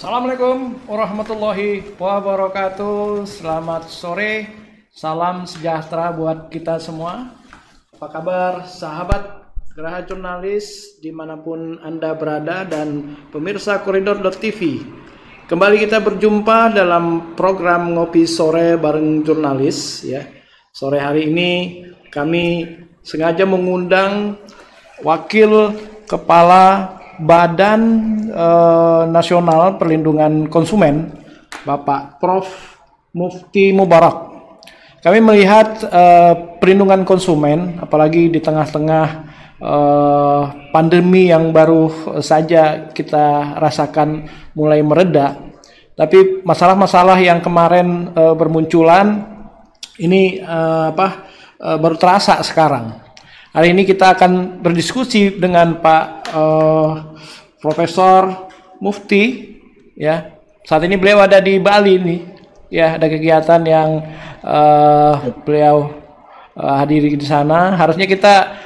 Assalamualaikum warahmatullahi wabarakatuh. Selamat sore, salam sejahtera buat kita semua. Apa kabar sahabat Geraha Jurnalis dimanapun Anda berada dan pemirsa Koridor.tv. Kembali kita berjumpa dalam program Ngopi Sore bareng Jurnalis ya. Sore hari ini kami sengaja mengundang Wakil Kepala Badan Nasional Perlindungan Konsumen, Bapak Prof. Mufti Mubarak. Kami melihat perlindungan konsumen, apalagi di tengah-tengah pandemi yang baru saja kita rasakan mulai mereda. Tapi masalah-masalah yang kemarin bermunculan ini baru terasa sekarang. Hari ini kita akan berdiskusi dengan Pak Profesor Mufti ya. Saat ini beliau ada di Bali nih. Ya, ada kegiatan yang beliau hadiri di sana. Harusnya kita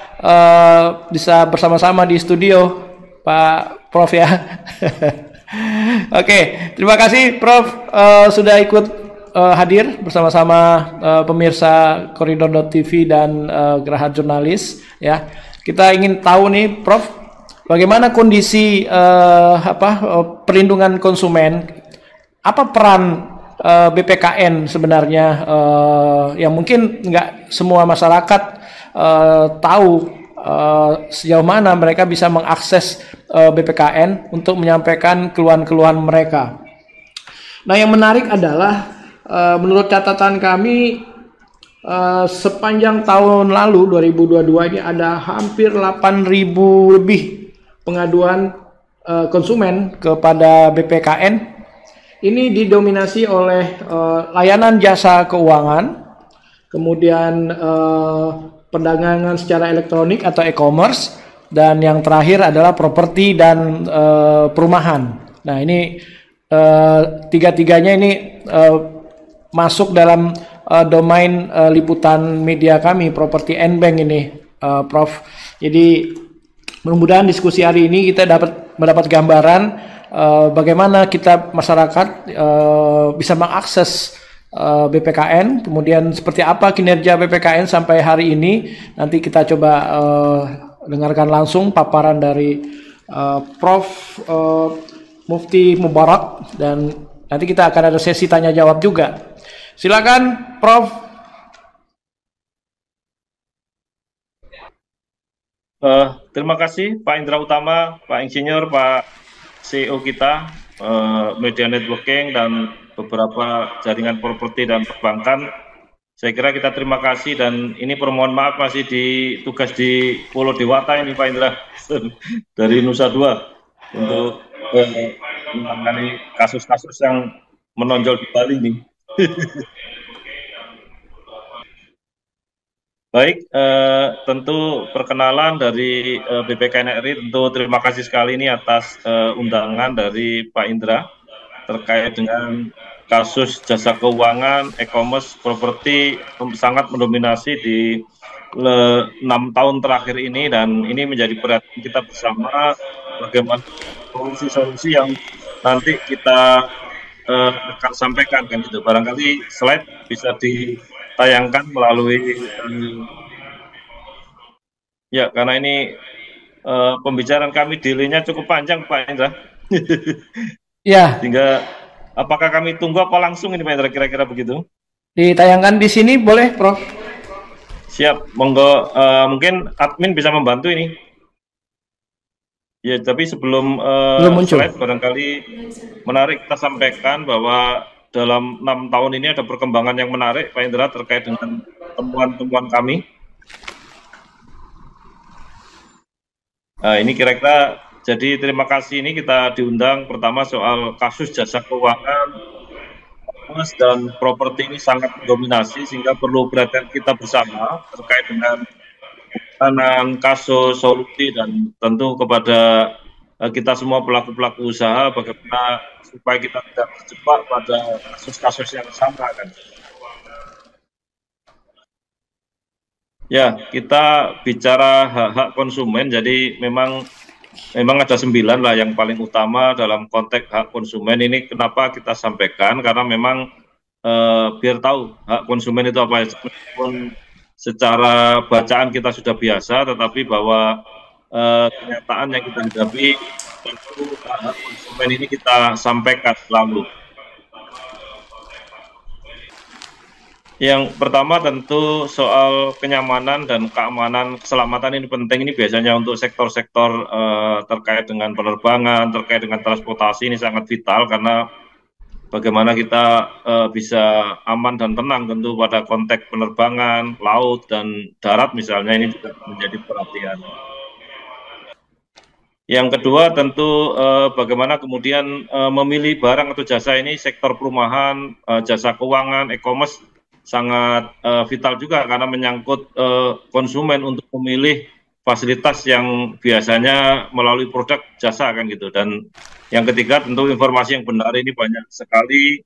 bisa bersama-sama di studio, Pak Prof ya. Oke, terima kasih Prof sudah ikut hadir bersama-sama pemirsa Koridor.tv dan Geraha Jurnalis ya. Kita ingin tahu nih Prof, bagaimana kondisi perlindungan konsumen? Apa peran BPKN sebenarnya yang mungkin nggak semua masyarakat tahu sejauh mana mereka bisa mengakses BPKN untuk menyampaikan keluhan-keluhan mereka. Nah, yang menarik adalah menurut catatan kami sepanjang tahun lalu 2022 ini ada hampir 8.000 lebih pengaduan konsumen kepada BPKN. Ini didominasi oleh layanan jasa keuangan, kemudian perdagangan secara elektronik atau e-commerce, dan yang terakhir adalah properti dan perumahan. Nah, ini tiga-tiganya ini masuk dalam domain liputan media kami, Properti and Bank ini, Prof. Jadi mudah-mudahan diskusi hari ini kita dapat mendapat gambaran bagaimana kita masyarakat bisa mengakses BPKN, kemudian seperti apa kinerja BPKN sampai hari ini. Nanti kita coba dengarkan langsung paparan dari Prof. Mufti Mubarak, dan nanti kita akan ada sesi tanya jawab juga. Silakan, Prof. Terima kasih Pak Indra Utama, Pak Insinyur, Pak CEO kita, Media Networking, dan beberapa jaringan properti dan perbankan. Saya kira kita terima kasih, dan ini permohon maaf masih tugas di Pulau Dewata ini Pak Indra dari Nusa Dua untuk menangani kasus-kasus yang menonjol di Bali ini. Baik, tentu perkenalan dari BPKN RI, tentu terima kasih sekali ini atas undangan dari Pak Indra terkait dengan kasus jasa keuangan, e-commerce, properti sangat mendominasi di 6 tahun terakhir ini, dan ini menjadi perhatian kita bersama bagaimana solusi-solusi yang nanti kita akan sampaikan kan gitu. Barangkali slide bisa ditayangkan melalui ya, karena ini pembicaraan kami delay-nya cukup panjang Pak Indra. Ya. Sehingga apakah kami tunggu apa langsung ini Pak Indra, kira-kira begitu? Ditayangkan di sini boleh, Prof? Siap, monggo. Mungkin admin bisa membantu ini. Ya, tapi sebelum Belum muncul. slide barangkali menarik kita sampaikan bahwa dalam 6 tahun ini ada perkembangan yang menarik, Pak Indra, terkait dengan temuan-temuan kami. Nah, ini kira-kira jadi terima kasih ini kita diundang pertama soal kasus jasa keuangan dan properti ini sangat mendominasi sehingga perlu perhatian kita bersama terkait dengan penanganan kasus, solusi dan tentu kepada kita semua pelaku-pelaku usaha bagaimana supaya kita tidak terjebak pada kasus-kasus yang sama kan. Ya, kita bicara hak-hak konsumen, jadi memang ada 9 lah yang paling utama dalam konteks hak konsumen ini. Kenapa kita sampaikan? Karena memang biar tahu hak konsumen itu apa. Meskipun secara bacaan kita sudah biasa, tetapi bahwa kenyataan yang kita hadapi tentu hak konsumen ini kita sampaikan selalu. Yang pertama tentu soal kenyamanan dan keamanan, keselamatan ini penting. Ini biasanya untuk sektor-sektor terkait dengan penerbangan, terkait dengan transportasi ini sangat vital karena bagaimana kita bisa aman dan tenang tentu pada konteks penerbangan, laut dan darat misalnya ini juga menjadi perhatian. Yang kedua tentu bagaimana kemudian memilih barang atau jasa ini sektor perumahan, jasa keuangan, e-commerce sangat vital juga karena menyangkut konsumen untuk memilih fasilitas yang biasanya melalui produk jasa kan gitu. Dan yang ketiga tentu informasi yang benar ini banyak sekali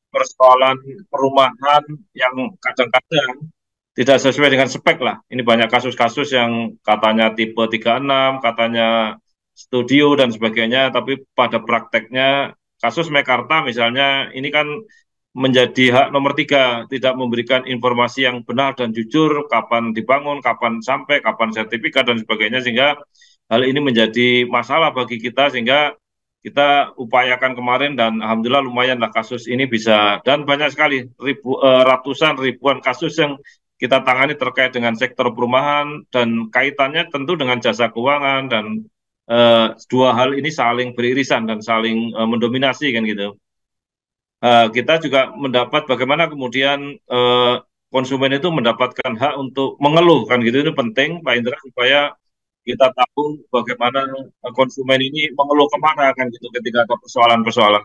persoalan perumahan yang kadang-kadang tidak sesuai dengan spek lah. Ini banyak kasus-kasus yang katanya tipe 36, katanya studio dan sebagainya, tapi pada prakteknya kasus Mekarta misalnya ini kan menjadi hak nomor 3, tidak memberikan informasi yang benar dan jujur, kapan dibangun, kapan sampai, kapan sertifikat dan sebagainya, sehingga hal ini menjadi masalah bagi kita, sehingga kita upayakan kemarin dan alhamdulillah lumayanlah kasus ini bisa, dan banyak sekali ratusan ribuan kasus yang kita tangani terkait dengan sektor perumahan dan kaitannya tentu dengan jasa keuangan dan dua hal ini saling beririsan dan saling mendominasi kan gitu. Kita juga mendapat bagaimana kemudian konsumen itu mendapatkan hak untuk mengeluh kan gitu, itu penting Pak Indra supaya kita tahu bagaimana konsumen ini mengeluh kemana kan gitu ketika ada persoalan-persoalan.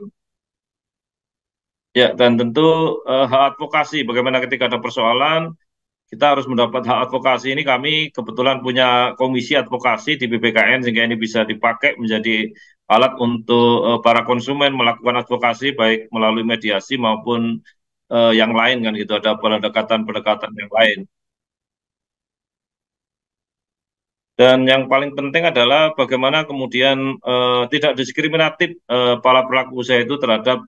Ya, dan tentu hak advokasi bagaimana ketika ada persoalan kita harus mendapat hak advokasi ini. Kami kebetulan punya komisi advokasi di BPKN sehingga ini bisa dipakai menjadi alat untuk para konsumen melakukan advokasi baik melalui mediasi maupun yang lain kan gitu, ada pendekatan-pendekatan yang lain. Dan yang paling penting adalah bagaimana kemudian tidak diskriminatif para pelaku usaha itu terhadap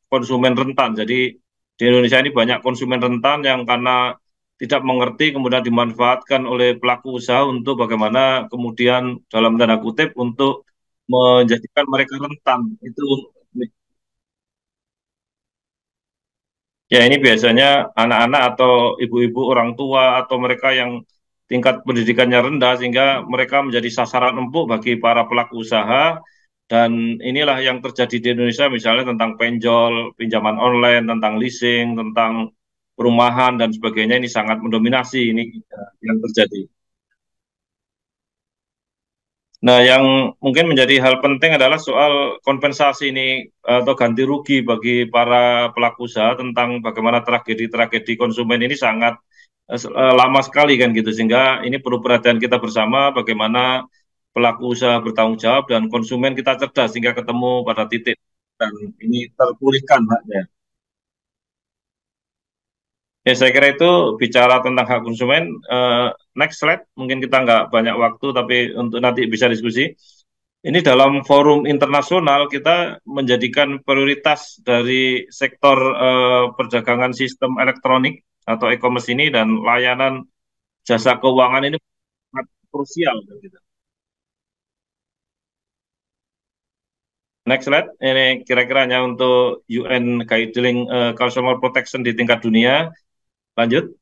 konsumen rentan. Jadi di Indonesia ini banyak konsumen rentan yang karena tidak mengerti kemudian dimanfaatkan oleh pelaku usaha untuk bagaimana kemudian dalam tanda kutip untuk menjadikan mereka rentan. Itu ya ini biasanya anak-anak atau ibu-ibu orang tua atau mereka yang tingkat pendidikannya rendah sehingga mereka menjadi sasaran empuk bagi para pelaku usaha, dan inilah yang terjadi di Indonesia misalnya tentang penjol, pinjaman online, tentang leasing, tentang perumahan dan sebagainya ini sangat mendominasi ini yang terjadi. Nah, yang mungkin menjadi hal penting adalah soal kompensasi ini atau ganti rugi bagi para pelaku usaha tentang bagaimana tragedi-tragedi konsumen ini sangat lama sekali kan gitu, sehingga ini perlu perhatian kita bersama bagaimana pelaku usaha bertanggung jawab dan konsumen kita cerdas sehingga ketemu pada titik dan ini terpulihkan haknya. Ya, saya kira itu bicara tentang hak konsumen. Next slide, mungkin kita nggak banyak waktu, tapi untuk nanti bisa diskusi. Ini dalam forum internasional kita menjadikan prioritas dari sektor perdagangan sistem elektronik atau e-commerce ini dan layanan jasa keuangan ini sangat krusial. Gitu. Next slide, ini kira-kiranya untuk UN Guideline Consumer Protection di tingkat dunia. Lanjut.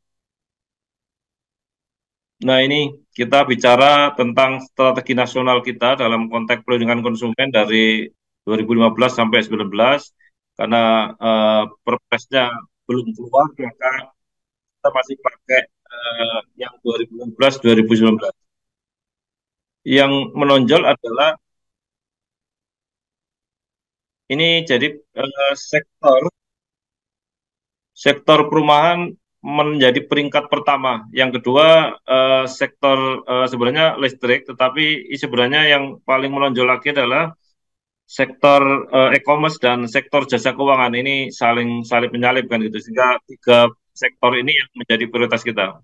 Nah, ini kita bicara tentang strategi nasional kita dalam konteks perlindungan konsumen dari 2015 sampai 19, karena perpresnya belum keluar, maka kita masih pakai yang 2016, 2019. Yang menonjol adalah ini jadi sektor sektor perumahan menjadi peringkat pertama. Yang kedua sektor sebenarnya listrik, tetapi sebenarnya yang paling menonjol lagi adalah sektor e-commerce dan sektor jasa keuangan. Ini saling saling menyalip kan gitu, sehingga tiga sektor ini yang menjadi prioritas kita.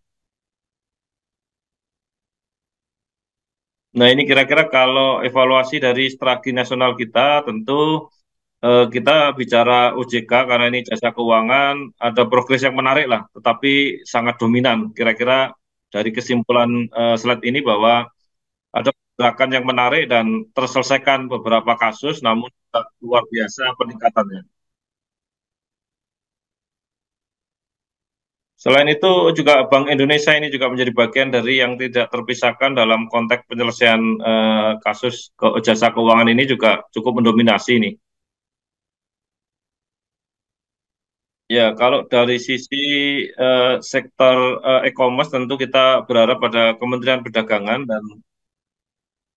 Nah, ini kira-kira kalau evaluasi dari strategi nasional kita, tentu kita bicara OJK karena ini jasa keuangan, ada progres yang menarik lah, tetapi sangat dominan. Kira-kira dari kesimpulan slide ini bahwa ada gerakan yang menarik dan terselesaikan beberapa kasus, namun luar biasa peningkatannya. Selain itu juga Bank Indonesia ini juga menjadi bagian dari yang tidak terpisahkan dalam konteks penyelesaian kasus jasa keuangan ini juga cukup mendominasi nih. Ya, kalau dari sisi sektor e-commerce tentu kita berharap pada Kementerian Perdagangan dan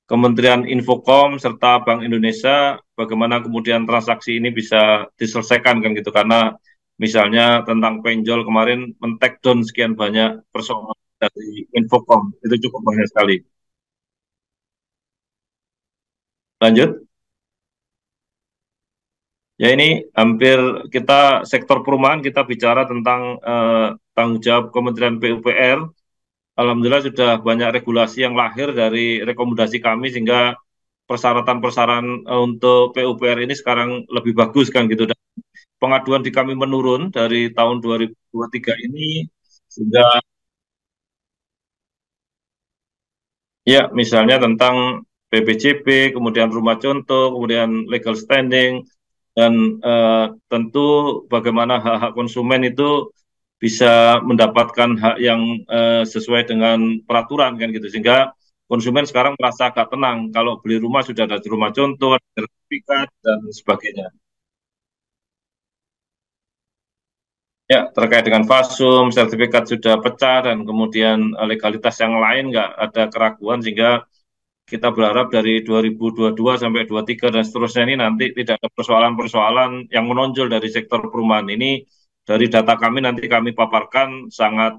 Kementerian Infokom serta Bank Indonesia bagaimana kemudian transaksi ini bisa diselesaikan kan gitu, karena misalnya tentang penjol kemarin men-take down sekian banyak persoalan dari Infokom, itu cukup banyak sekali. Lanjut. Ya, ini hampir kita sektor perumahan kita bicara tentang tanggung jawab Kementerian PUPR. Alhamdulillah sudah banyak regulasi yang lahir dari rekomendasi kami, sehingga persyaratan-persyaratan untuk PUPR ini sekarang lebih bagus kan gitu. Dan pengaduan di kami menurun dari tahun 2023 ini, sehingga ya misalnya tentang PPJP, kemudian rumah contoh, kemudian legal standing, dan tentu bagaimana hak-hak konsumen itu bisa mendapatkan hak yang sesuai dengan peraturan kan gitu, sehingga konsumen sekarang merasa agak tenang kalau beli rumah sudah ada rumah contoh, ada sertifikat dan sebagainya. Ya, terkait dengan fasum, sertifikat sudah pecah dan kemudian legalitas yang lain nggak ada keraguan, sehingga kita berharap dari 2022 sampai 23 dan seterusnya ini nanti tidak ada persoalan-persoalan yang menonjol dari sektor perumahan ini. Dari data kami nanti kami paparkan sangat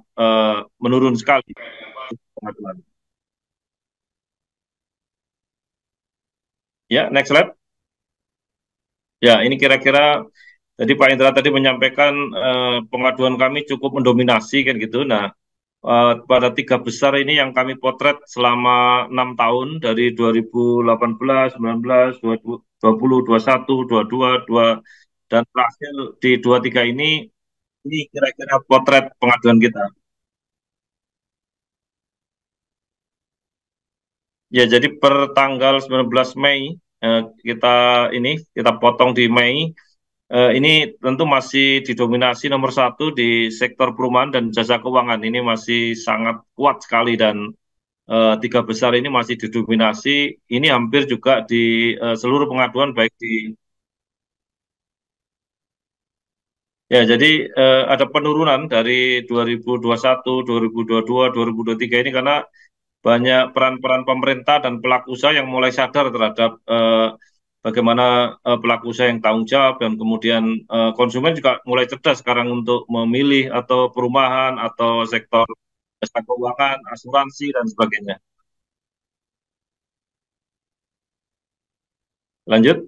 menurun sekali pengaduan. Ya, next slide. Ya, ini kira-kira jadi Pak Indra tadi menyampaikan pengaduan kami cukup mendominasi kan gitu. Nah, pada tiga besar ini yang kami potret selama 6 tahun dari 2018, 19, 20, 21, 22, 2, dan terakhir di 23 ini kira-kira potret pengaduan kita. Ya, jadi per tanggal 19 Mei kita kita potong di Mei. Ini tentu masih didominasi nomor satu di sektor perumahan dan jasa keuangan. Ini masih sangat kuat sekali dan tiga besar ini masih didominasi. Ini hampir juga di seluruh pengaduan baik di ya. Jadi ada penurunan dari 2021, 2022, 2023 ini karena banyak peran-peran pemerintah dan pelaku usaha yang mulai sadar terhadap bagaimana pelaku usaha yang tanggung jawab, dan kemudian konsumen juga mulai cerdas sekarang untuk memilih atau perumahan atau sektor jasa keuangan, asuransi dan sebagainya. Lanjut.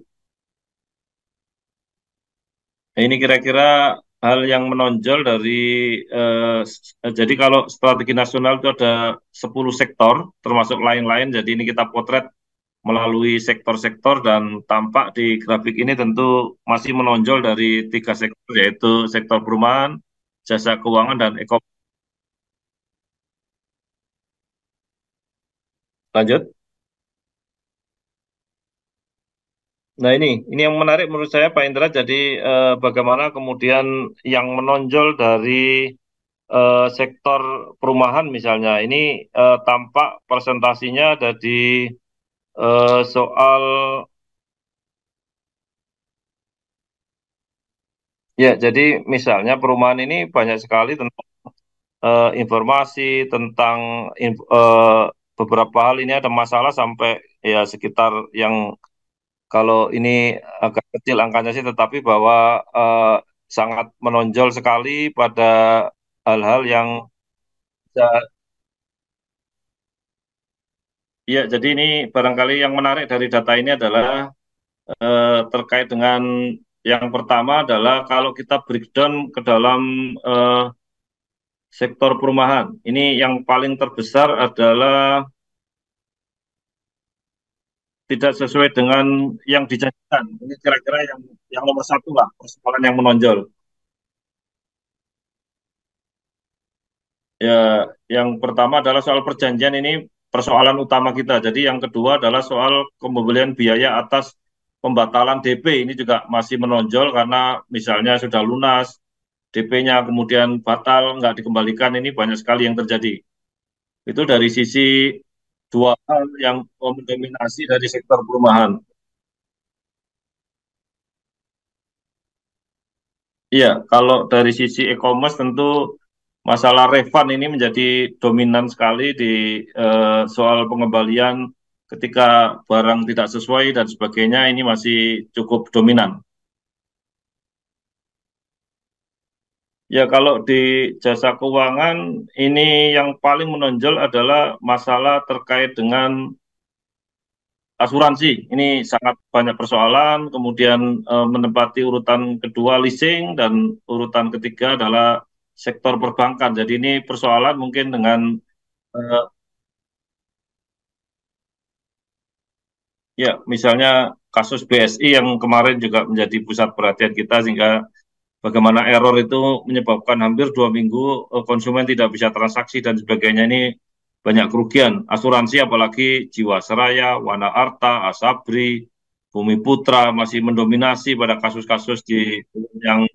Nah, ini kira-kira hal yang menonjol dari jadi kalau strategi nasional itu ada 10 sektor termasuk lain-lain. Jadi ini kita potret melalui sektor-sektor dan tampak di grafik ini tentu masih menonjol dari tiga sektor, yaitu sektor perumahan, jasa keuangan, dan ekonomi. Lanjut. Nah, ini yang menarik menurut saya Pak Indra. Jadi bagaimana kemudian yang menonjol dari sektor perumahan misalnya, ini tampak presentasinya ada di soal ya, jadi misalnya perumahan ini banyak sekali tentang informasi tentang beberapa hal ini ada masalah sampai ya sekitar yang kalau ini agak kecil angkanya sih, tetapi bahwa sangat menonjol sekali pada hal-hal yang bisa. Ya, jadi ini barangkali yang menarik dari data ini adalah terkait dengan yang pertama adalah kalau kita breakdown ke dalam eh, sektor perumahan. Ini yang paling terbesar adalah tidak sesuai dengan yang dijanjikan. Ini kira-kira yang nomor satu lah, persoalan yang menonjol. Ya, yang pertama adalah soal perjanjian, ini persoalan utama kita. Jadi yang kedua adalah soal pembelian biaya atas pembatalan DP. Ini juga masih menonjol karena misalnya sudah lunas, DP-nya kemudian batal, nggak dikembalikan, ini banyak sekali yang terjadi. Itu dari sisi dua hal yang mendominasi dari sektor perumahan. Iya, kalau dari sisi e-commerce tentu masalah refund ini menjadi dominan sekali di soal pengembalian ketika barang tidak sesuai dan sebagainya, ini masih cukup dominan. Ya, kalau di jasa keuangan ini yang paling menonjol adalah masalah terkait dengan asuransi. Ini sangat banyak persoalan, kemudian menempati urutan kedua leasing dan urutan ketiga adalah sektor perbankan. Jadi ini persoalan mungkin dengan eh, ya misalnya kasus BSI yang kemarin juga menjadi pusat perhatian kita, sehingga bagaimana error itu menyebabkan hampir 2 minggu konsumen tidak bisa transaksi dan sebagainya, ini banyak kerugian. Asuransi apalagi Jiwasraya, Wana Arta, Asabri, Bumi Putra masih mendominasi pada kasus-kasus yang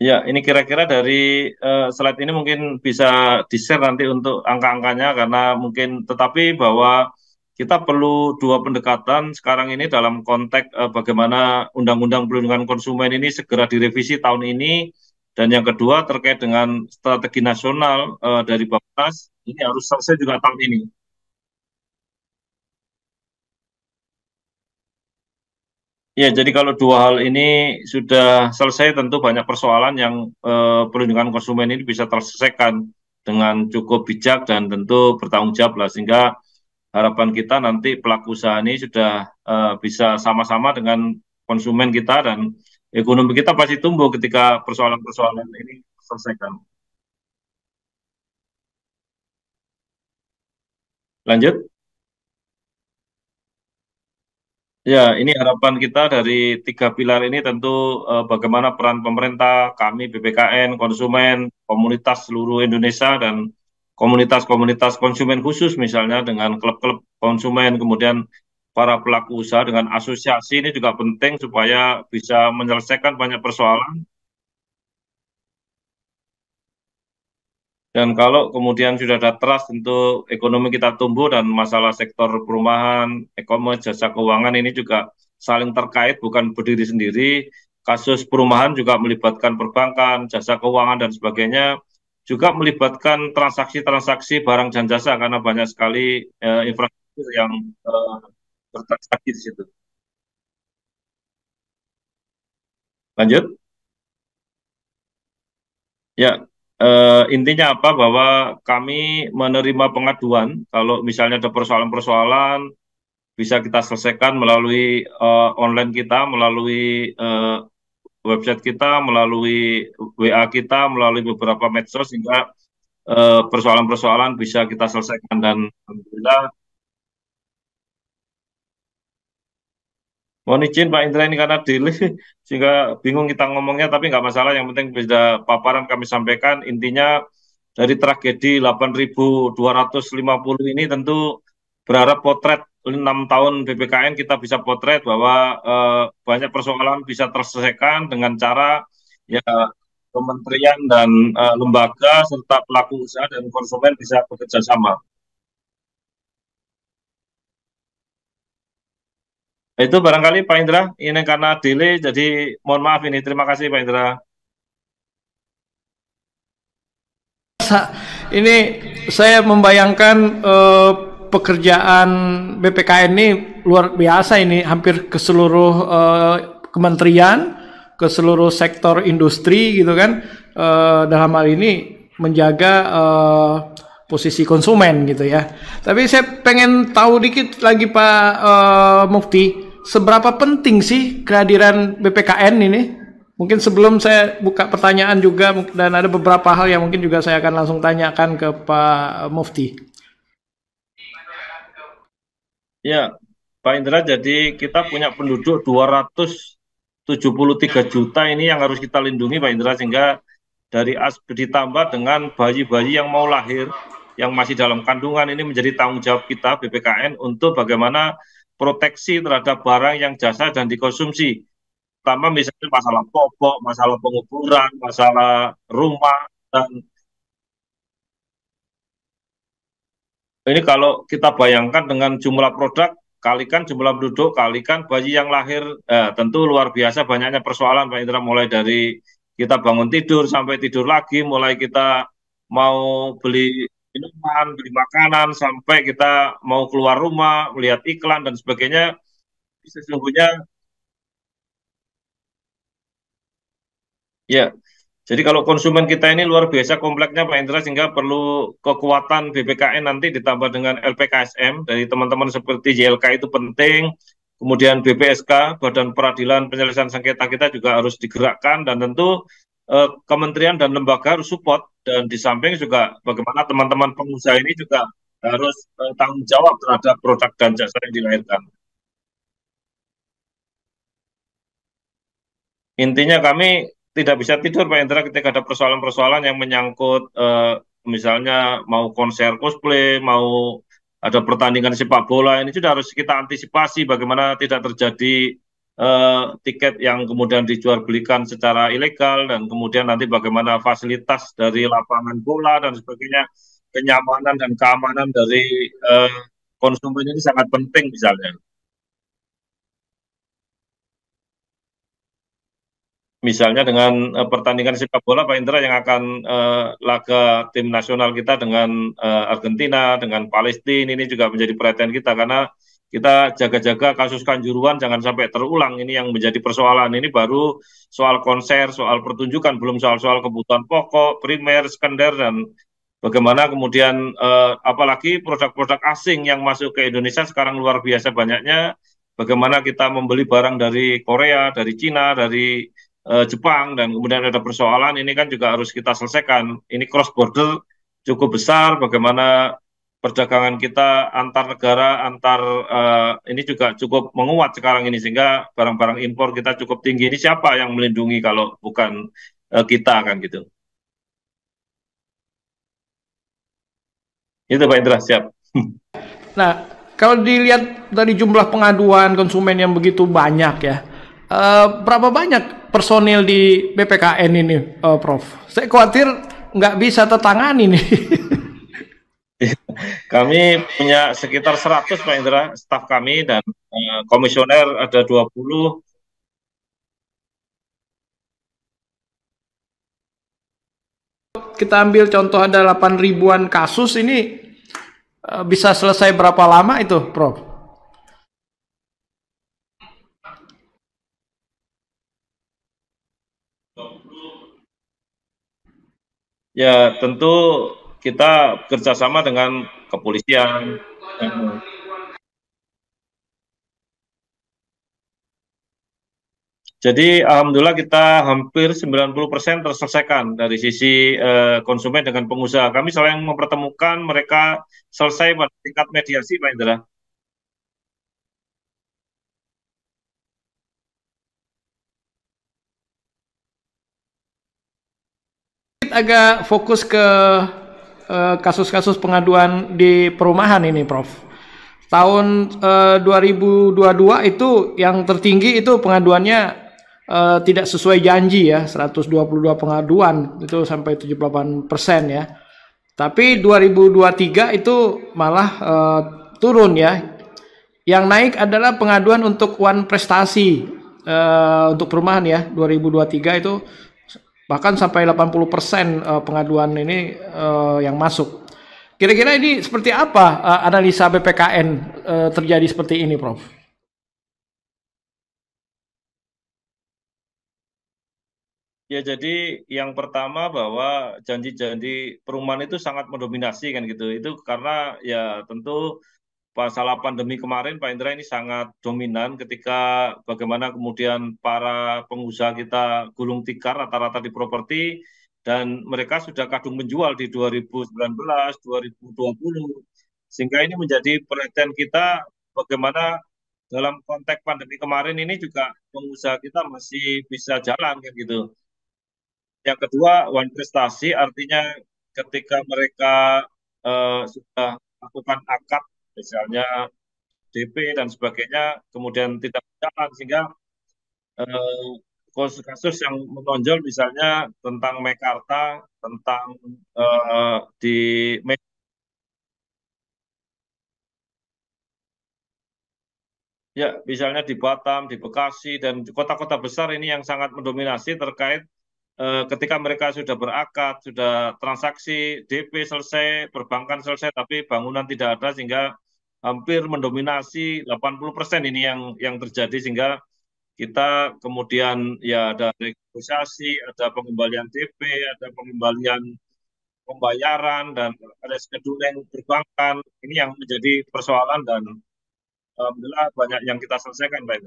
ya, ini kira-kira dari slide ini mungkin bisa di-share nanti untuk angka-angkanya karena mungkin, tetapi bahwa kita perlu dua pendekatan sekarang ini dalam konteks bagaimana Undang-Undang Perlindungan Konsumen ini segera direvisi tahun ini, dan yang kedua terkait dengan strategi nasional dari Bappenas ini harus selesai juga tahun ini. Ya, jadi kalau dua hal ini sudah selesai, tentu banyak persoalan yang perlindungan konsumen ini bisa terselesaikan dengan cukup bijak dan tentu bertanggung jawab lah, sehingga harapan kita nanti pelaku usaha ini sudah bisa sama-sama dengan konsumen kita dan ekonomi kita pasti tumbuh ketika persoalan-persoalan ini selesaikan. Lanjut. Ya, ini harapan kita dari tiga pilar ini tentu bagaimana peran pemerintah, kami BPKN, konsumen, komunitas seluruh Indonesia, dan komunitas-komunitas konsumen khusus misalnya dengan klub-klub konsumen, kemudian para pelaku usaha dengan asosiasi ini juga penting supaya bisa menyelesaikan banyak persoalan. Dan kalau kemudian sudah ada trust, tentu ekonomi kita tumbuh dan masalah sektor perumahan, e-commerce, jasa keuangan ini juga saling terkait, bukan berdiri sendiri. Kasus perumahan juga melibatkan perbankan, jasa keuangan, dan sebagainya. Juga melibatkan transaksi-transaksi barang dan jasa karena banyak sekali infrastruktur yang eh, bertransaksi di situ. Lanjut. Ya, intinya apa? Bahwa kami menerima pengaduan kalau misalnya ada persoalan-persoalan bisa kita selesaikan melalui online kita, melalui eh, website kita, melalui WA kita, melalui beberapa medsos, sehingga persoalan-persoalan bisa kita selesaikan, dan alhamdulillah. Mohon izin Pak Indra ini karena delay sehingga bingung kita ngomongnya, tapi nggak masalah, yang penting bisa paparan kami sampaikan. Intinya dari tragedi 8.250 ini tentu berharap potret 6 tahun BPKN kita bisa potret bahwa banyak persoalan bisa terselesaikan dengan cara ya kementerian dan lembaga serta pelaku usaha dan konsumen bisa bekerja sama. Itu barangkali Pak Indra, ini karena delay, jadi mohon maaf ini. Terima kasih Pak Indra. Ini saya membayangkan pekerjaan BPKN ini luar biasa, ini hampir ke seluruh kementerian, ke seluruh sektor industri gitu kan, dalam hal ini menjaga posisi konsumen gitu ya. Tapi saya pengen tahu dikit lagi Pak Mufti, seberapa penting sih kehadiran BPKN ini? Mungkin sebelum saya buka pertanyaan juga, dan ada beberapa hal yang mungkin juga saya akan langsung tanyakan ke Pak Mufti. Ya, Pak Indra, jadi kita punya penduduk 273 juta ini yang harus kita lindungi Pak Indra, sehingga dari ditambah dengan bayi-bayi yang mau lahir, yang masih dalam kandungan, ini menjadi tanggung jawab kita BPKN untuk bagaimana proteksi terhadap barang yang jasa dan dikonsumsi. Pertama misalnya masalah popok, masalah penguburan, masalah rumah, dan ini kalau kita bayangkan dengan jumlah produk, kalikan jumlah penduduk, kalikan bayi yang lahir, tentu luar biasa banyaknya persoalan Pak Indra, mulai dari kita bangun tidur sampai tidur lagi, mulai kita mau beli minuman, beli makanan, sampai kita mau keluar rumah, melihat iklan dan sebagainya. Sesungguhnya, ya, jadi kalau konsumen kita ini luar biasa kompleksnya Pak Indra, sehingga perlu kekuatan BPKN nanti ditambah dengan LPKSM dari teman-teman seperti JLK itu penting, kemudian BPSK, Badan Peradilan Penyelesaian Sengketa kita juga harus digerakkan, dan tentu kementerian dan lembaga harus support, dan di samping juga bagaimana teman-teman pengusaha ini juga harus tanggung jawab terhadap produk dan jasa yang dilahirkan. Intinya kami tidak bisa tidur Pak Indra ketika ada persoalan-persoalan yang menyangkut misalnya mau konser cosplay, mau ada pertandingan sepak bola, ini sudah harus kita antisipasi bagaimana tidak terjadi tiket yang kemudian dijual belikan secara ilegal, dan kemudian nanti bagaimana fasilitas dari lapangan bola dan sebagainya, kenyamanan dan keamanan dari eh, konsumen ini sangat penting misalnya. Misalnya dengan pertandingan sepak bola Pak Indra yang akan laga tim nasional kita dengan Argentina, dengan Palestina, ini juga menjadi perhatian kita, karena kita jaga-jaga kasus Kanjuruhan jangan sampai terulang. Ini yang menjadi persoalan. Ini baru soal konser, soal pertunjukan, belum soal-soal kebutuhan pokok, primer, sekunder, dan bagaimana kemudian apalagi produk-produk asing yang masuk ke Indonesia sekarang luar biasa banyaknya. Bagaimana kita membeli barang dari Korea, dari Cina, dari Jepang, dan kemudian ada persoalan ini kan juga harus kita selesaikan. Ini cross border cukup besar, bagaimana perdagangan kita antar negara, antar ini juga cukup menguat sekarang ini, sehingga barang-barang impor kita cukup tinggi. Ini siapa yang melindungi kalau bukan kita kan gitu. Itu Pak Indra, siap. Nah, kalau dilihat dari jumlah pengaduan konsumen yang begitu banyak ya, berapa banyak personil di BPKN ini, Prof? Saya khawatir nggak bisa tertangani nih. Kami punya sekitar 100 Pak Indra, staf kami, dan komisioner ada 20. Kita ambil contoh ada 8 ribuan kasus ini, bisa selesai berapa lama itu, Prof? Ya, tentu kita kerjasama dengan kepolisian. Jadi alhamdulillah kita hampir 90% terselesaikan dari sisi konsumen dengan pengusaha. Kami selalu mempertemukan mereka selesai pada tingkat mediasi, Pak Indra. Agak fokus ke kasus-kasus pengaduan di perumahan ini, Prof. Tahun 2022 itu yang tertinggi itu pengaduannya tidak sesuai janji ya, 122 pengaduan itu sampai 78% ya. Tapi 2023 itu malah turun ya. Yang naik adalah pengaduan untuk wan prestasi untuk perumahan ya, 2023 itu bahkan sampai 80% pengaduan ini yang masuk. Kira-kira ini seperti apa analisa BPKN terjadi seperti ini, Prof? Ya, jadi yang pertama bahwa janji-janji perumahan itu sangat mendominasi kan gitu. Itu karena ya tentu masalah pandemi kemarin Pak Indra ini sangat dominan ketika bagaimana kemudian para pengusaha kita gulung tikar rata-rata di properti dan mereka sudah kadung menjual di 2019, 2020. Sehingga ini menjadi perhatian kita bagaimana dalam konteks pandemi kemarin ini juga pengusaha kita masih bisa jalan kan gitu. Yang kedua, one prestasi artinya ketika mereka sudah melakukan akad, misalnya DP dan sebagainya, kemudian tidak berjalan sehingga eh, kasus-kasus yang menonjol misalnya tentang Mekarta, tentang di ya misalnya di Batam, di Bekasi dan di kota-kota besar ini yang sangat mendominasi terkait ketika mereka sudah berakad, sudah transaksi DP selesai, perbankan selesai, tapi bangunan tidak ada sehingga hampir mendominasi 80% ini yang terjadi sehingga kita kemudian ya ada negosiasi, ada pengembalian DP, ada pengembalian pembayaran dan ada scheduling perbankan. Ini yang menjadi persoalan dan alhamdulillah banyak yang kita selesaikan, Pak.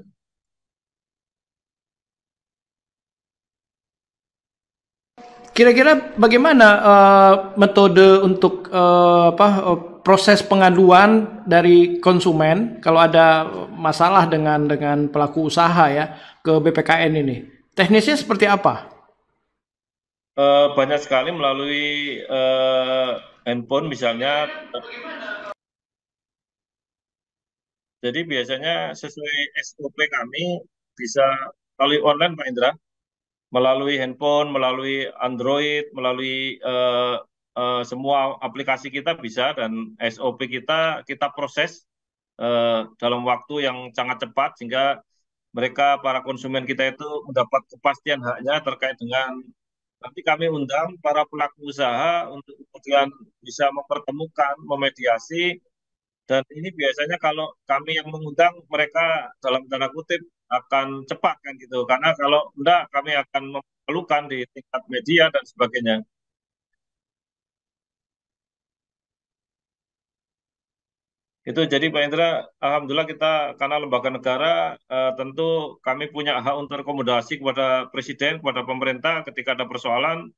Kira-kira bagaimana metode untuk proses pengaduan dari konsumen kalau ada masalah dengan pelaku usaha ya ke BPKN ini? Teknisnya seperti apa? Banyak sekali melalui handphone misalnya. Jadi biasanya sesuai SOP kami bisa melalui online Pak Indra, melalui handphone, melalui Android, melalui semua aplikasi kita bisa dan SOP kita proses dalam waktu yang sangat cepat sehingga mereka para konsumen kita itu mendapat kepastian haknya terkait dengan nanti kami undang para pelaku usaha untuk kemudian bisa mempertemukan, memediasi dan ini biasanya kalau kami yang mengundang mereka dalam tanda kutip akan cepat kan gitu. Karena kalau enggak kami akan memerlukan di tingkat media dan sebagainya. Itu jadi Pak Indra, alhamdulillah kita karena lembaga negara tentu kami punya hak untuk rekomendasi kepada presiden, kepada pemerintah ketika ada persoalan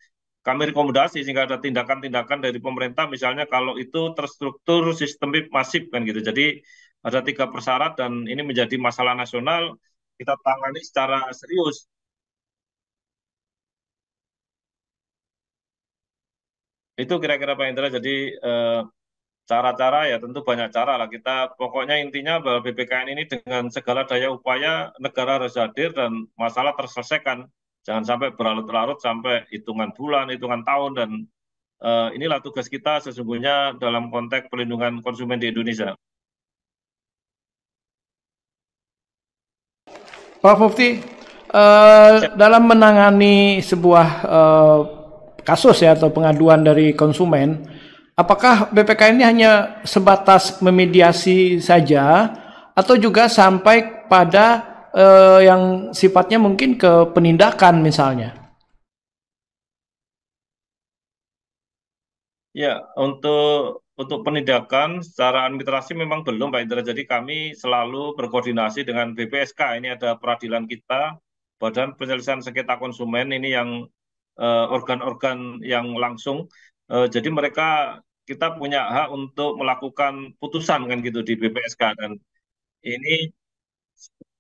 kami rekomendasi sehingga ada tindakan-tindakan dari pemerintah misalnya kalau itu terstruktur sistemik masif kan gitu. Jadi ada tiga persyarat dan ini menjadi masalah nasional kita tangani secara serius. Itu kira-kira Pak Indra. Jadi eh, cara-cara ya tentu banyak cara lah kita pokoknya intinya bahwa BPKN ini dengan segala daya upaya negara harus hadir dan masalah terselesaikan. Jangan sampai berlarut-larut sampai hitungan bulan, hitungan tahun dan inilah tugas kita sesungguhnya dalam konteks pelindungan konsumen di Indonesia. Pak Mufti, dalam menangani sebuah kasus ya atau pengaduan dari konsumen, apakah BPK ini hanya sebatas memediasi saja atau juga sampai pada yang sifatnya mungkin ke penindakan misalnya? Ya, untuk penindakan secara administrasi memang belum Pak Indra. Jadi kami selalu berkoordinasi dengan BPSK. Ini ada peradilan kita, Badan Penyelesaian Sengketa Konsumen ini yang organ-organ yang langsung. Jadi mereka kita punya hak untuk melakukan putusan kan gitu di BPSK dan ini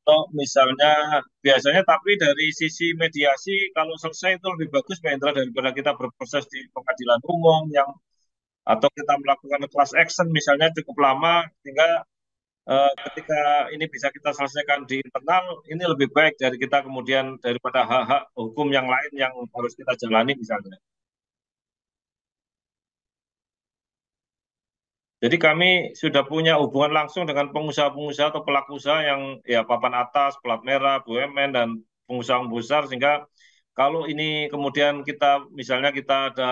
untuk misalnya biasanya tapi dari sisi mediasi kalau selesai itu lebih bagus Pak Indra daripada kita berproses di pengadilan umum yang atau kita melakukan class action misalnya cukup lama sehingga ketika ini bisa kita selesaikan di internal, ini lebih baik dari kita kemudian daripada hak-hak hukum yang lain yang harus kita jalani misalnya. Jadi kami sudah punya hubungan langsung dengan pengusaha-pengusaha atau pelaku usaha yang ya papan atas, pelat merah, BUMN dan pengusaha besar sehingga kalau ini kemudian kita misalnya kita ada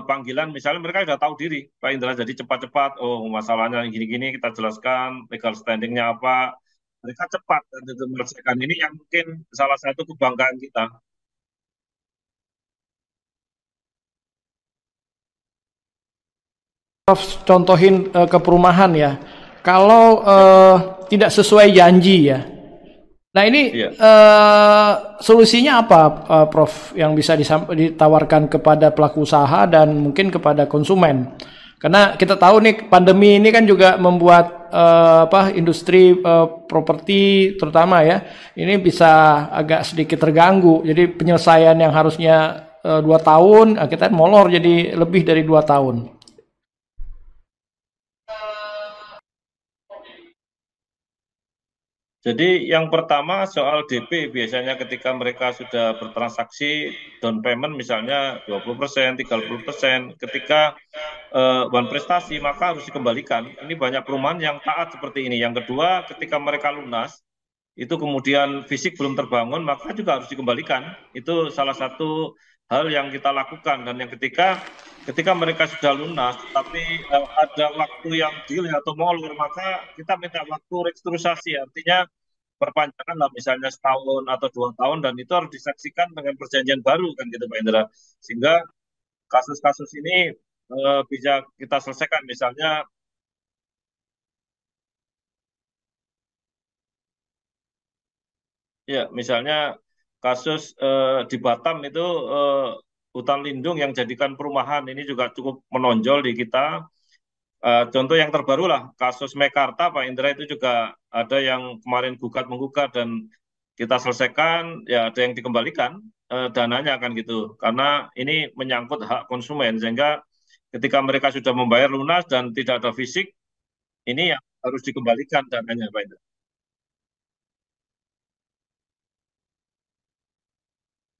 panggilan, misalnya mereka sudah tahu diri, Pak Indra, jadi cepat-cepat, oh masalahnya gini-gini kita jelaskan, legal standingnya apa, mereka cepat dan itu menyelesaikan ini yang mungkin salah satu kebanggaan kita. Prof contohin ke perumahan ya. Kalau Ya, tidak sesuai janji ya. Nah ini iya. solusinya apa, Prof, yang bisa ditawarkan kepada pelaku usaha dan mungkin kepada konsumen? Karena kita tahu nih pandemi ini kan juga membuat apa industri properti terutama ya ini bisa agak sedikit terganggu. Jadi penyelesaian yang harusnya 2 tahun, kita molor jadi lebih dari 2 tahun. Jadi yang pertama soal DP biasanya ketika mereka sudah bertransaksi down payment misalnya 20%, 30%, ketika one prestasi maka harus dikembalikan. Ini banyak perumahan yang taat seperti ini. Yang kedua, ketika mereka lunas itu kemudian fisik belum terbangun maka juga harus dikembalikan. Itu salah satu hal yang kita lakukan dan yang ketiga ketika mereka sudah lunas tapi ada waktu yang delay atau molor maka kita minta waktu restrukturisasi artinya perpanjangan lah misalnya setahun atau 2 tahun dan itu harus disaksikan dengan perjanjian baru kan gitu Pak Indra sehingga kasus-kasus ini bisa kita selesaikan misalnya ya misalnya kasus di Batam itu eh, hutan lindung yang jadikan perumahan ini juga cukup menonjol di kita. Contoh yang terbaru lah kasus Mekarta Pak Indra itu juga ada yang kemarin gugat menggugat dan kita selesaikan ya ada yang dikembalikan dananya kan gitu karena ini menyangkut hak konsumen sehingga ketika mereka sudah membayar lunas dan tidak ada fisik ini yang harus dikembalikan dananya Pak Indra.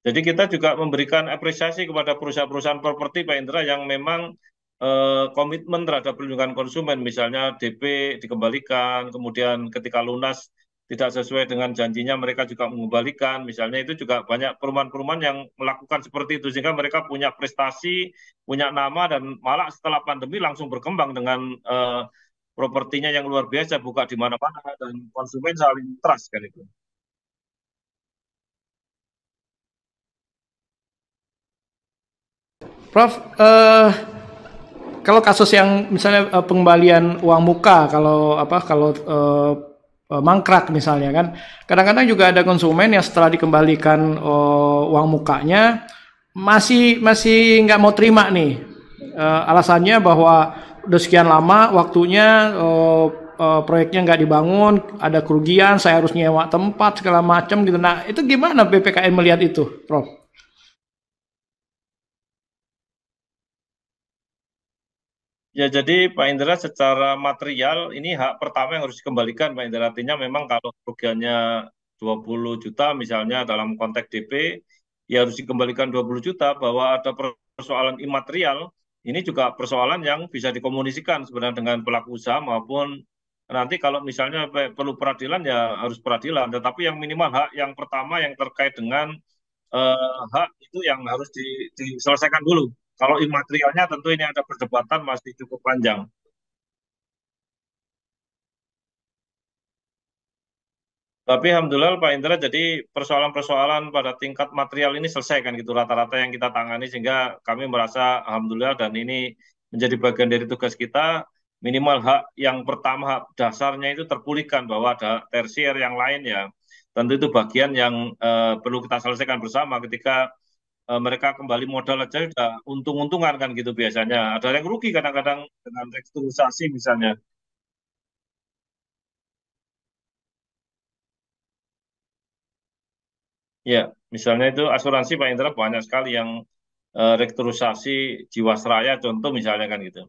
Jadi kita juga memberikan apresiasi kepada perusahaan-perusahaan properti Pak Indra yang memang komitmen terhadap perlindungan konsumen, misalnya DP dikembalikan, kemudian ketika lunas tidak sesuai dengan janjinya mereka juga mengembalikan, misalnya itu juga banyak perumahan-perumahan yang melakukan seperti itu sehingga mereka punya prestasi, punya nama dan malah setelah pandemi langsung berkembang dengan propertinya yang luar biasa, buka di mana-mana dan konsumen saling trust kan itu. Prof, kalau kasus yang misalnya pengembalian uang muka, kalau apa, kalau mangkrak misalnya kan, kadang-kadang juga ada konsumen yang setelah dikembalikan uang mukanya masih masih nggak mau terima nih. Alasannya bahwa udah sekian lama waktunya proyeknya nggak dibangun, ada kerugian, saya harus nyewa tempat segala macam gitu. Nah itu gimana BPKN melihat itu, Prof? Ya, jadi Pak Indra secara material ini hak pertama yang harus dikembalikan Pak Indra. Artinya memang kalau kerugiannya 20 juta misalnya dalam konteks DP, ya harus dikembalikan 20 juta bahwa ada persoalan imaterial. Ini juga persoalan yang bisa dikomunikasikan sebenarnya dengan pelaku usaha maupun nanti kalau misalnya perlu peradilan ya harus peradilan. Tetapi yang minimal hak yang pertama yang terkait dengan hak itu yang harus diselesaikan dulu. Kalau imaterialnya tentu ini ada perdebatan masih cukup panjang. Tapi alhamdulillah Pak Indra, jadi persoalan-persoalan pada tingkat material ini selesai kan gitu rata-rata yang kita tangani sehingga kami merasa alhamdulillah dan ini menjadi bagian dari tugas kita minimal hak yang pertama hak dasarnya itu terpulihkan bahwa ada tersier yang lain ya tentu itu bagian yang perlu kita selesaikan bersama ketika mereka kembali modal aja udah untung-untungan kan gitu biasanya ada yang rugi kadang-kadang dengan restrukturisasi misalnya. Ya, misalnya itu asuransi Pak Indra banyak sekali yang restrukturisasi Jiwasraya contoh misalnya kan gitu.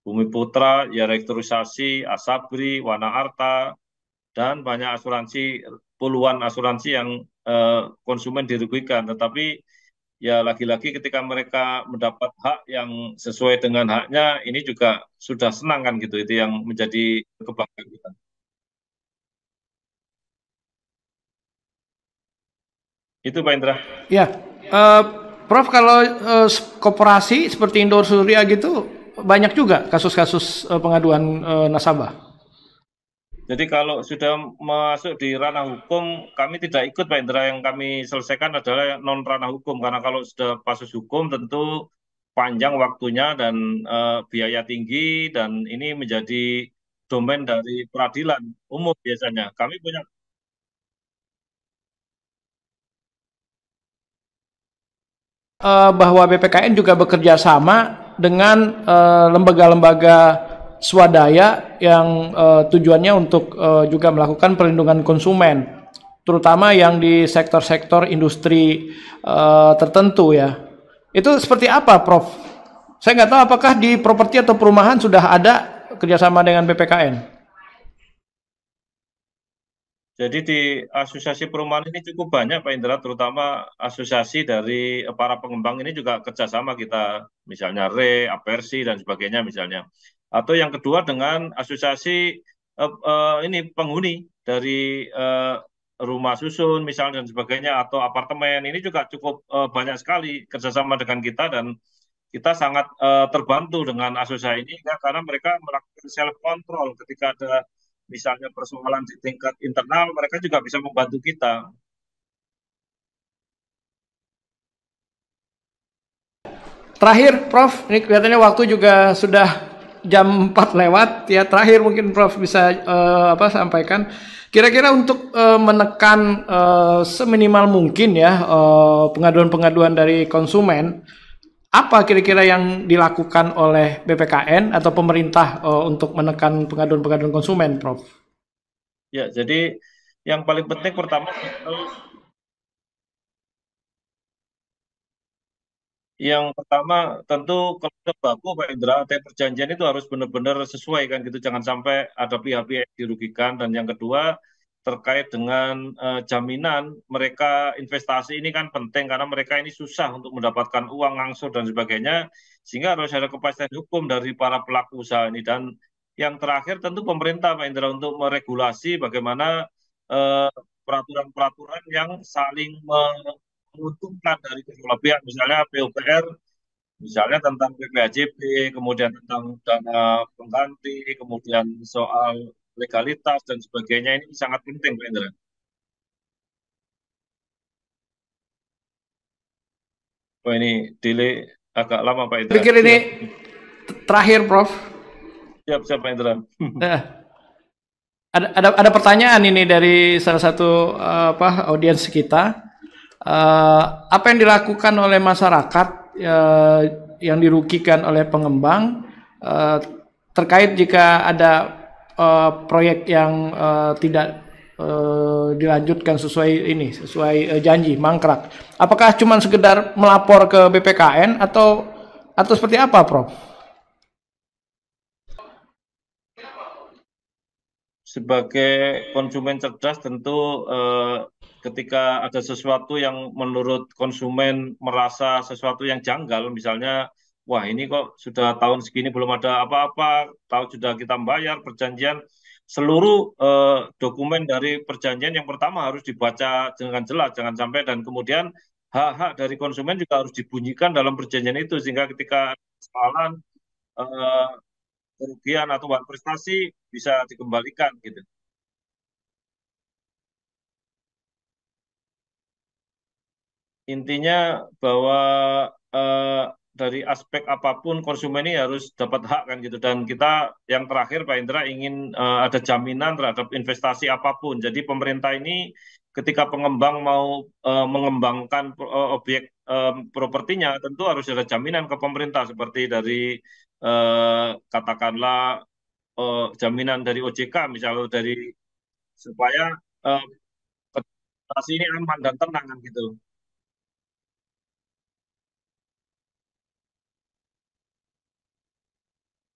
Bumi Putra, ya restrukturisasi, Asabri, Wana Arta, dan banyak asuransi, puluhan asuransi yang konsumen dirugikan. Tetapi ya lagi-lagi ketika mereka mendapat hak yang sesuai dengan haknya, ini juga sudah senang kan gitu. Itu yang menjadi kebanggaan kita. Itu Pak Indra. Ya, eh, Prof, kalau koperasi seperti Indosuria Surya gitu banyak juga kasus-kasus pengaduan nasabah. Jadi kalau sudah masuk di ranah hukum, kami tidak ikut Pak Indra. Yang kami selesaikan adalah non ranah hukum. Karena kalau sudah kasus hukum tentu panjang waktunya dan biaya tinggi dan ini menjadi domain dari peradilan umum biasanya. Kami punya. Bahwa BPKN juga bekerja sama dengan lembaga-lembaga swadaya yang tujuannya untuk juga melakukan perlindungan konsumen, terutama yang di sektor-sektor industri tertentu ya. Itu seperti apa, Prof? Saya nggak tahu apakah di properti atau perumahan sudah ada kerjasama dengan BPKN. Jadi di asosiasi perumahan ini cukup banyak Pak Indra, terutama asosiasi dari para pengembang ini juga kerjasama kita, misalnya Apersi dan sebagainya misalnya. Atau yang kedua dengan asosiasi ini penghuni dari rumah susun misalnya dan sebagainya atau apartemen ini juga cukup banyak sekali kerjasama dengan kita dan kita sangat terbantu dengan asosiasi ini ya, karena mereka melakukan self control ketika ada misalnya persoalan di tingkat internal, mereka juga bisa membantu kita. Terakhir, Prof, ini kelihatannya waktu juga sudah jam 4 lewat ya. Terakhir mungkin Prof bisa sampaikan kira-kira untuk menekan seminimal mungkin ya pengaduan-pengaduan dari konsumen, apa kira-kira yang dilakukan oleh BPKN atau pemerintah untuk menekan pengaduan-pengaduan konsumen, Prof? Ya, jadi yang paling penting pertama yang pertama tentu kalau ada baku Pak Indra, ada perjanjian itu harus benar-benar sesuai kan gitu, jangan sampai ada pihak-pihak yang dirugikan. Dan yang kedua terkait dengan jaminan mereka investasi ini kan penting karena mereka ini susah untuk mendapatkan uang langsung dan sebagainya, sehingga harus ada kepastian hukum dari para pelaku usaha ini. Dan yang terakhir tentu pemerintah Pak Indra untuk meregulasi bagaimana eh, peraturan-peraturan yang saling menguntungkan dari kedua pihak, misalnya PUPR, misalnya tentang PPAJP, kemudian tentang dana pengganti, kemudian soal legalitas dan sebagainya ini sangat penting, Pak Indra. Oh ini delay agak lama, Pak Indra. Pikir ini Siap, terakhir, Prof. siap, siap, Pak Indra. Nah, ada pertanyaan ini dari salah satu audiens kita. Apa yang dilakukan oleh masyarakat yang dirugikan oleh pengembang uh, terkait jika ada proyek yang tidak dilanjutkan sesuai janji mangkrak? Apakah cuma sekedar melapor ke BPKN atau seperti apa, Prof? Sebagai konsumen cerdas tentu ketika ada sesuatu yang menurut konsumen merasa sesuatu yang janggal, misalnya, wah ini kok sudah tahun segini belum ada apa-apa, tahu sudah kita bayar perjanjian, seluruh dokumen dari perjanjian yang pertama harus dibaca dengan jelas, jangan sampai dan kemudian hak-hak dari konsumen juga harus dibunyikan dalam perjanjian itu sehingga ketika kesalahan eh, kerugian atau uang prestasi bisa dikembalikan gitu. Intinya bahwa eh, dari aspek apapun konsumen ini harus dapat hak kan gitu. Dan kita yang terakhir Pak Indra ingin ada jaminan terhadap investasi apapun. Jadi pemerintah ini ketika pengembang mau mengembangkan objek propertinya tentu harus ada jaminan ke pemerintah seperti dari katakanlah jaminan dari OJK misalnya dari supaya eh, investasi ini aman dan tenang kan gitu.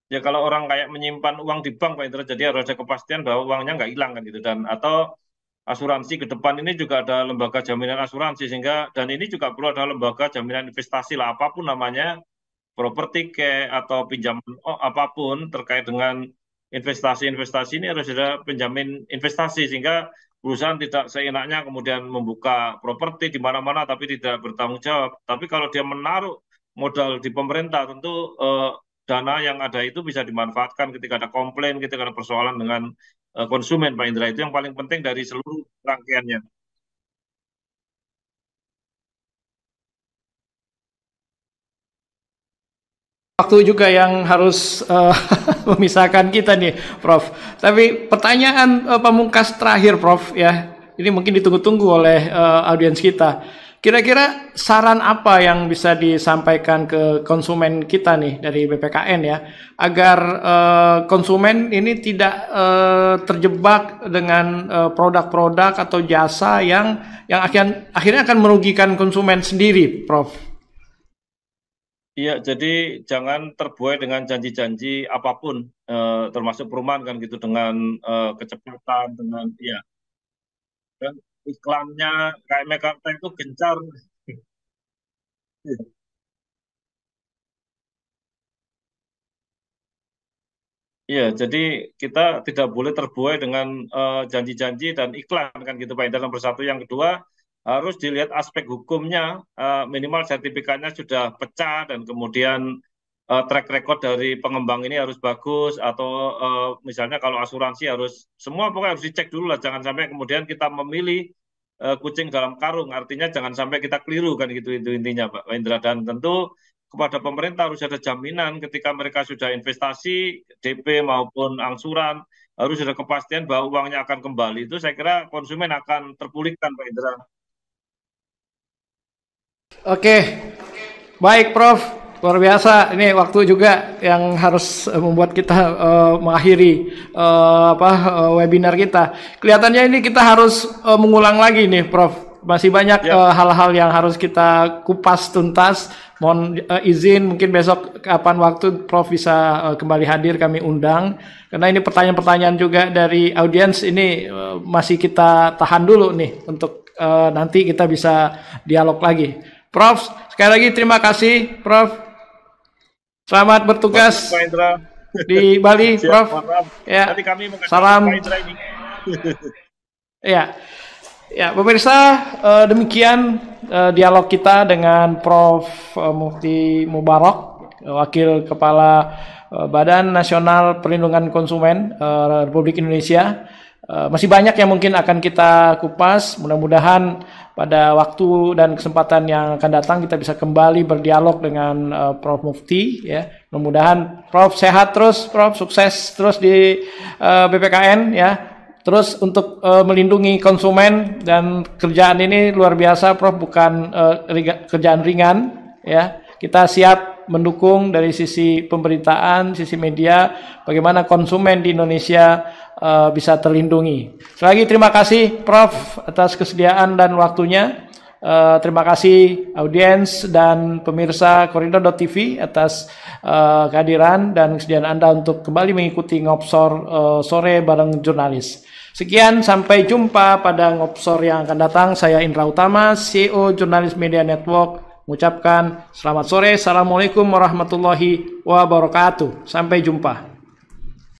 Ya kalau orang kayak menyimpan uang di bank Pak Indra, jadi harus ada kepastian bahwa uangnya nggak hilang kan gitu, dan atau asuransi ke depan ini juga ada lembaga jaminan asuransi, sehingga dan ini juga perlu ada lembaga jaminan investasi lah, apapun namanya, properti kayak atau pinjaman apapun terkait dengan investasi-investasi, ini harus ada penjamin investasi, sehingga perusahaan tidak seenaknya kemudian membuka properti di mana-mana tapi tidak bertanggung jawab. Tapi kalau dia menaruh modal di pemerintah, tentu dana yang ada itu bisa dimanfaatkan ketika ada komplain, ketika ada persoalan dengan konsumen, Pak Indra. Itu yang paling penting dari seluruh rangkaiannya. Waktu juga yang harus memisahkan kita nih, Prof. Tapi pertanyaan pamungkas terakhir, Prof. Ya, ini mungkin ditunggu-tunggu oleh audiens kita. Kira-kira saran apa yang bisa disampaikan ke konsumen kita nih dari BPKN ya, agar konsumen ini tidak terjebak dengan produk-produk atau jasa yang akhirnya akan merugikan konsumen sendiri, Prof. Iya, jadi jangan terbuai dengan janji-janji apapun, termasuk perumahan kan gitu, dengan kecepatan, dengan ya, dan iklannya kayak Mekarta itu gencar. Iya, jadi kita tidak boleh terbuai dengan janji-janji dan iklan kan gitu Pak Indra, nomor satu. Yang kedua, harus dilihat aspek hukumnya, minimal sertifikatnya sudah pecah dan kemudian track record dari pengembang ini harus bagus, atau misalnya kalau asuransi harus semua pokoknya harus dicek dulu lah, jangan sampai kemudian kita memilih kucing dalam karung, artinya jangan sampai kita keliru kan gitu, itu intinya Pak Indra. Dan tentu kepada pemerintah harus ada jaminan ketika mereka sudah investasi DP maupun angsuran, harus ada kepastian bahwa uangnya akan kembali. Itu saya kira konsumen akan terpulihkan Pak Indra. Oke, baik Prof. Luar biasa. Ini waktu juga yang harus membuat kita mengakhiri webinar kita. Kelihatannya ini kita harus mengulang lagi nih, Prof. Masih banyak Ya, hal-hal yang harus kita kupas tuntas. Mohon izin mungkin besok kapan waktu Prof bisa kembali hadir, kami undang. Karena ini pertanyaan-pertanyaan juga dari audiens ini masih kita tahan dulu nih untuk nanti kita bisa dialog lagi. Prof, sekali lagi terima kasih, Prof. Selamat bagus bertugas Pak Indra. di Bali, Siap, Prof. maaf. Ya, Nanti kami mengasih Pak salam. Indra ini. Ya, ya, pemirsa, demikian dialog kita dengan Prof. Mufti Mubarak, Wakil Kepala Badan Nasional Perlindungan Konsumen Republik Indonesia. Masih banyak yang mungkin akan kita kupas. Mudah-mudahan pada waktu dan kesempatan yang akan datang kita bisa kembali berdialog dengan Prof. Mufti. Ya, mudah-mudahan Prof sehat terus, Prof sukses terus di BPKN ya. Terus untuk melindungi konsumen, dan kerjaan ini luar biasa, Prof, bukan kerjaan ringan ya. Kita siap mendukung dari sisi pemberitaan, sisi media, bagaimana konsumen di Indonesia bisa terlindungi. Sekali lagi terima kasih Prof atas kesediaan dan waktunya. Terima kasih audiens dan pemirsa Koridor.tv atas kehadiran dan kesediaan Anda untuk kembali mengikuti Ngopsor sore bareng jurnalis. Sekian, sampai jumpa pada Ngopsor yang akan datang. Saya Indra Utama, CEO Jurnalis Media Network, mengucapkan selamat sore. Assalamualaikum warahmatullahi wabarakatuh. Sampai jumpa.